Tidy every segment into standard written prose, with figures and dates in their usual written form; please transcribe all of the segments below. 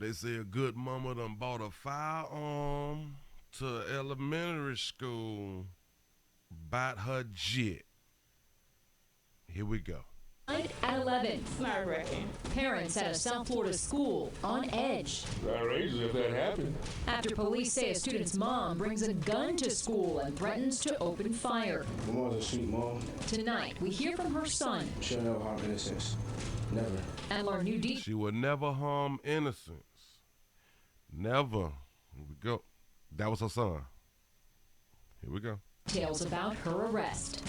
They say a good mama done bought a firearm to elementary school, bought her jet. Here we go. Tonight at 11, Nerve-wracking. parents at a South Florida school on edge Outrageous if that happened. after police say a student's mom brings a gun to school and threatens to open fire. My mom's a sweet mom. Tonight, we hear from her son She'll never harm innocence. Never. and learn new She will never harm innocence. Never. Here we go. That was her son. Here we go. details about her arrest.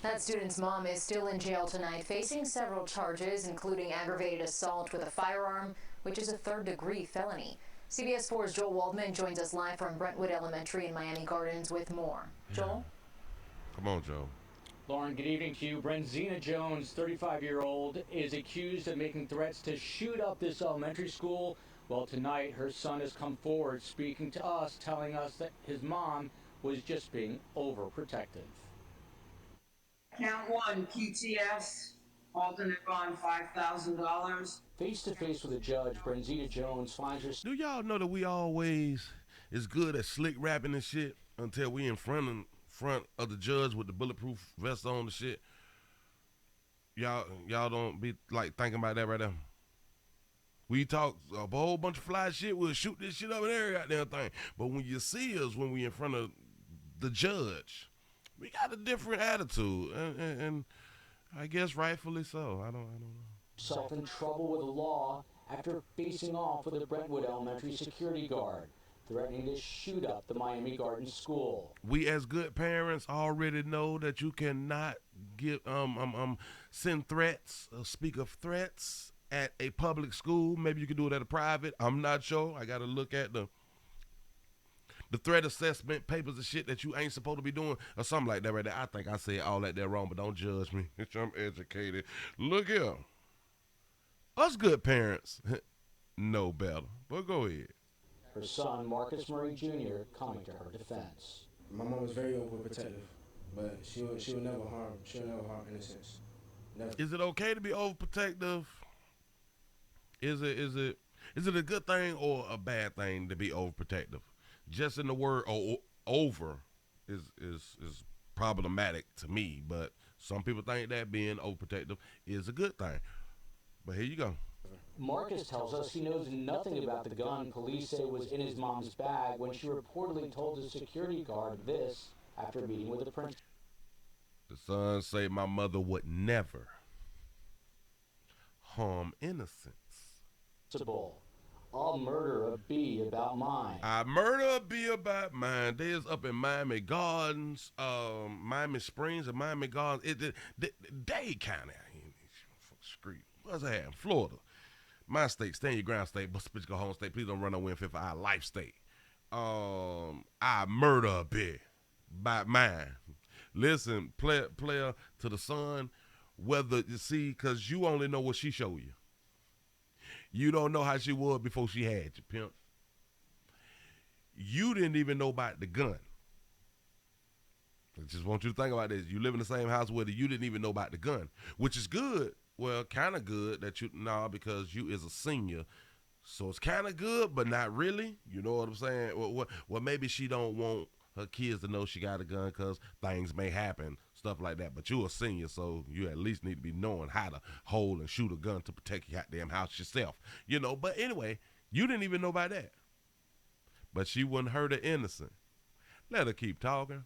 That student's mom is still in jail tonight, facing several charges, including aggravated assault with a firearm, which is a third-degree felony. CBS 4's Joel Waldman joins us live from Brentwood Elementary in Miami Gardens with more. Joel? Come on, Joe. Lauren, good evening to you. Brenzina Jones, 35-year-old, is accused of making threats to shoot up this elementary school. Well, tonight, her son has come forward speaking to us, telling us that his mom was just being overprotective. Count one, QTS, alternate bond $5,000. Face-to-face with a judge, Brenzina Jones finds herself. Do y'all know that we always is good at slick rapping and shit until we in front of the judge with the bulletproof vest on and shit? Y'all don't be like thinking about that right now. We talk a whole bunch of fly shit. We'll shoot this shit up in every goddamn thing. But when you see us when we in front of the judge, we got a different attitude, and I guess rightfully so. I don't know. Herself in trouble with the law after facing off with a Brentwood Elementary security guard, threatening to shoot up the Miami Gardens school. We as good parents already know that you cannot give send threats, speak of threats at a public school. Maybe you can do it at a private. I'm not sure. I got to look at the threat assessment papers and shit that you ain't supposed to be doing or something like that right there. I think I said all that there wrong, but don't judge me. I'm educated. Look here. Us good parents know better, but go ahead. Her son, Marcus Murray Jr., coming to her defense. My mom was very overprotective, but she'll never harm innocence. Never. Is it okay to be overprotective? Is it a good thing or a bad thing to be overprotective? Just in the word over is problematic to me, but some people think that being overprotective is a good thing. But here you go. Marcus tells us he knows nothing about the gun police say was in his mom's bag when she reportedly told the security guard this after meeting with the principal. The son say my mother would never harm innocence. I'll murder a bee about mine. I murder a bee about mine. They is up in Miami Gardens, Miami Springs, and Miami Gardens. Dade County. Street. What's that? Florida. My state. Stand your ground state. But go home state. Please don't run away and fit for our life state. I murder a bee by mine. Listen, player to the son, whether you see, because you only know what she showed you. You don't know how she was before she had you, pimp. You didn't even know about the gun. I just want you to think about this. You live in the same house with her. You didn't even know about the gun, which is good. Well, kind of good that because you is a senior. So it's kind of good, but not really. You know what I'm saying? Well, maybe she don't want her kids to know she got a gun because things may happen, stuff like that. But you're a senior, so you at least need to be knowing how to hold and shoot a gun to protect your goddamn house yourself. But anyway, you didn't even know about that. But she wouldn't hurt her innocent. Let her keep talking.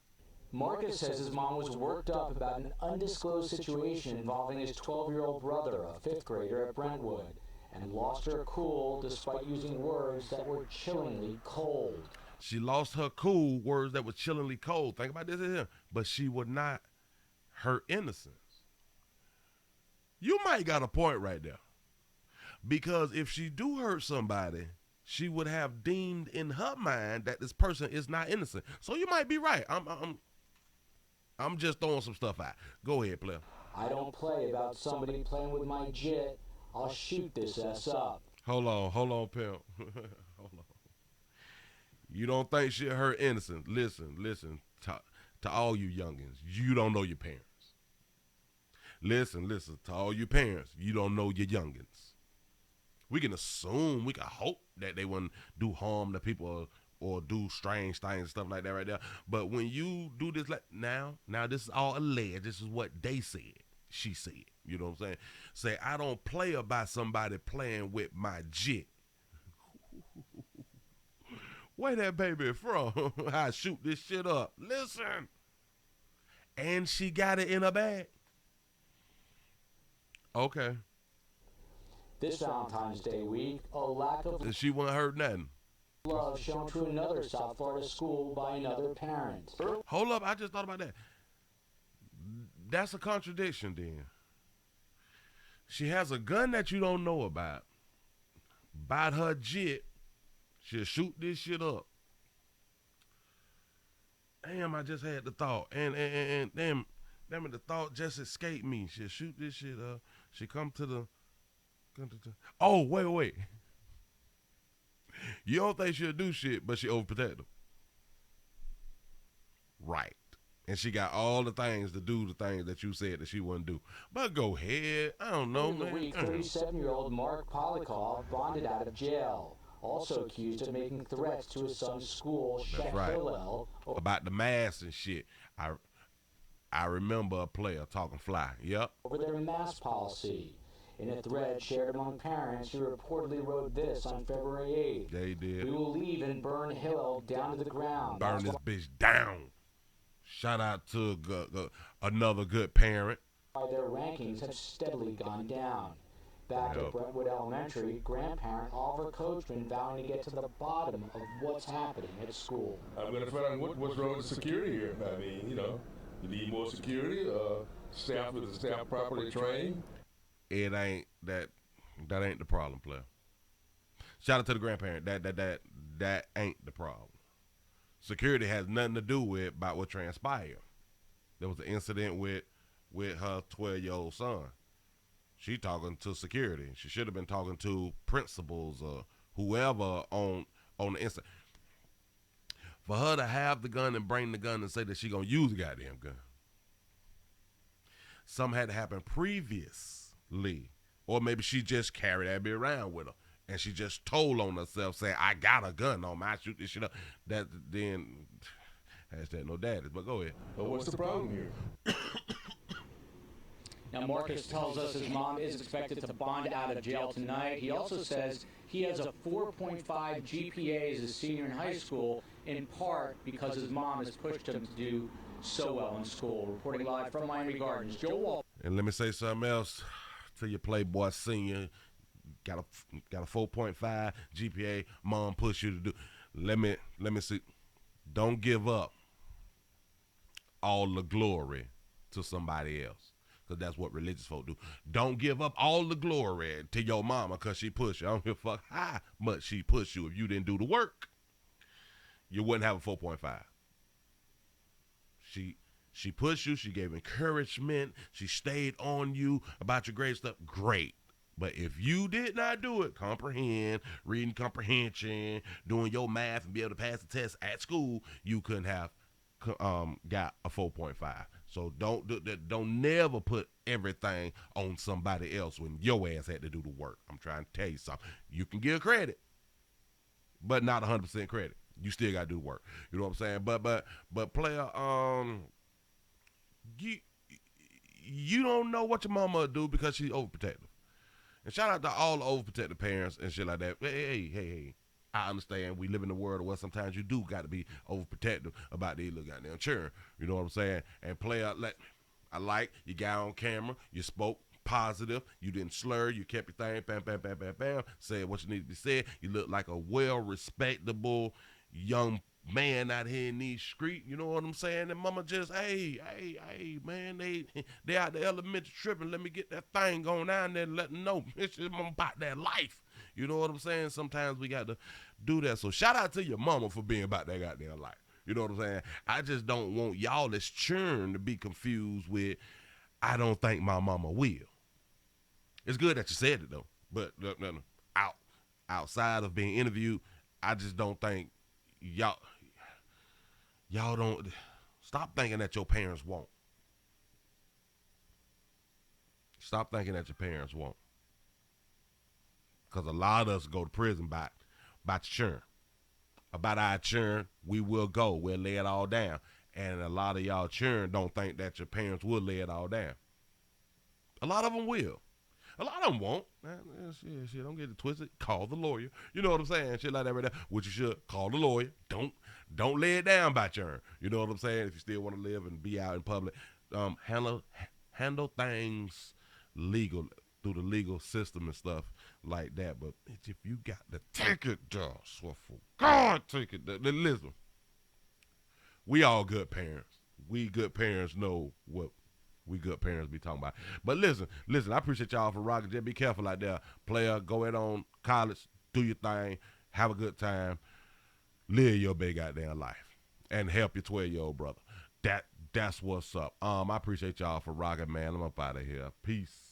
Marcus says his mom was worked up about an undisclosed situation involving his 12-year-old brother, a fifth grader at Brentwood, and lost her cool despite using words that were chillingly cold. She lost her cool, words that were chillingly cold. Think about this here. But she would not hurt innocence. You might got a point right there. Because if she do hurt somebody, she would have deemed in her mind that this person is not innocent. So you might be right. I'm just throwing some stuff out. Go ahead, player. I don't play about somebody playing with my jit. I'll shoot this ass up. Hold on, pimp. Hold on. You don't think she'll hurt innocent. Listen to all you youngins. You don't know your parents. Listen to all you parents. You don't know your youngins. We can assume, we can hope that they wouldn't do harm to people or do strange things and stuff like that right there. But when you do this, like now this is all alleged. This is what they said. She said. You know what I'm saying? Say, I don't play about somebody playing with my jit. Where that baby from? I shoot this shit up. Listen. And she got it in her bag. Okay. This Valentine's Day week, a lack of And she wouldn't hurt nothing. love shown to another South Florida school by another parent. Hold up, I just thought about that. That's a contradiction then. She has a gun that you don't know about. Bought her jit. She'll shoot this shit up. Damn, I just had the thought. And damn it, the thought just escaped me. She'll shoot this shit up. She come to the oh, wait. You don't think she'll do shit, but she overprotective. Right. And she got all the things to do the things that you said that she wouldn't do. But go ahead. I don't know, In the man. week, 37-year-old Mark Polikoff bonded out of jail, also accused of making threats to his son's school, That's Sheikh right. Hillel, About the mask and shit. I remember a player talking fly. Yep. over their mask policy. In a thread shared among parents, he reportedly wrote this on February 8th. They did. We will leave and burn Hillel down to the ground. Burn That's this bitch down. Shout out to another good parent. why their rankings have steadily gone down. Back Yep. at Brentwood Elementary, grandparent Oliver Coachman vowing to get to the bottom of what's happening at school. I'm going to find out what's wrong with security here. I mean, you need more security. Staff is the staff properly trained. It ain't that ain't the problem, player. Shout out to the grandparent. That ain't the problem. Security has nothing to do with about what transpired. There was an incident with her 12-year-old son. She talking to security. She should have been talking to principals or whoever on the incident. For her to have the gun and bring the gun and say that she gonna use the goddamn gun. Something had to happen previously. Or maybe she just carried that bitch around with her. And she just told on herself, saying, I got a gun on me, I shoot this shit up. That then, hashtag no daddies, but go ahead. But what's the problem here? Now, Marcus tells us his mom is expected to bond out of jail tonight. He also says he has a 4.5 GPA as a senior in high school, in part because his mom has pushed him to do so well in school. Reporting live from Miami Gardens, Joe Wall. And let me say something else to your Playboy senior. Got a 4.5 GPA. Mom pushed you to do. Let me see. Don't give up all the glory to somebody else, because that's what religious folk do. Don't give up all the glory to your mama because she pushed you. I don't give a fuck how much she pushed you. If you didn't do the work, you wouldn't have a 4.5. She pushed you. She gave encouragement. She stayed on you about your great stuff. Great. But if you did not do it, comprehend, reading comprehension, doing your math and be able to pass the test at school, you couldn't have got a 4.5. So don't never put everything on somebody else when your ass had to do the work. I'm trying to tell you something. You can give credit, but not 100% credit. You still got to do the work. You know what I'm saying? But player, you don't know what your mama do because she's overprotective. And shout out to all the overprotective parents and shit like that. Hey. I understand we live in a world where sometimes you do got to be overprotective about these little goddamn children. You know what I'm saying? And player, you got on camera, you spoke positive, you didn't slur, you kept your thing, bam, said what you need to be said. You look like a well-respectable young man out here in these streets, you know what I'm saying? And mama just, hey, man, they out the elementary tripping. Let me get that thing going down there and let them know it's just about that life. You know what I'm saying? Sometimes we got to do that. So shout out to your mama for being about that goddamn life. You know what I'm saying? I just don't want y'all as churn to be confused with, I don't think my mama will. It's good that you said it though, but outside of being interviewed, I just don't think y'all don't stop thinking that your parents won't. Stop thinking that your parents won't. Because a lot of us go to prison by churn. About our churn, we will go. We'll lay it all down. And a lot of y'all churn don't think that your parents will lay it all down. A lot of them will. A lot of them won't. Shit, don't get it twisted. Call the lawyer. You know what I'm saying? Shit like that right there. Which you should. Call the lawyer. Don't lay it down by churn. You know what I'm saying? If you still want to live and be out in public, handle things legal through the legal system and stuff like that. But if you got the ticket, Joshua, for God, take it. Listen, we all good parents. We good parents know what we good parents be talking about. But listen, I appreciate y'all for rocking. Just be careful out there. Player, go in on college, do your thing, have a good time, live your big goddamn life, and help your 12-year-old brother. That's what's up. I appreciate y'all for rocking, man. I'm up out of here. Peace.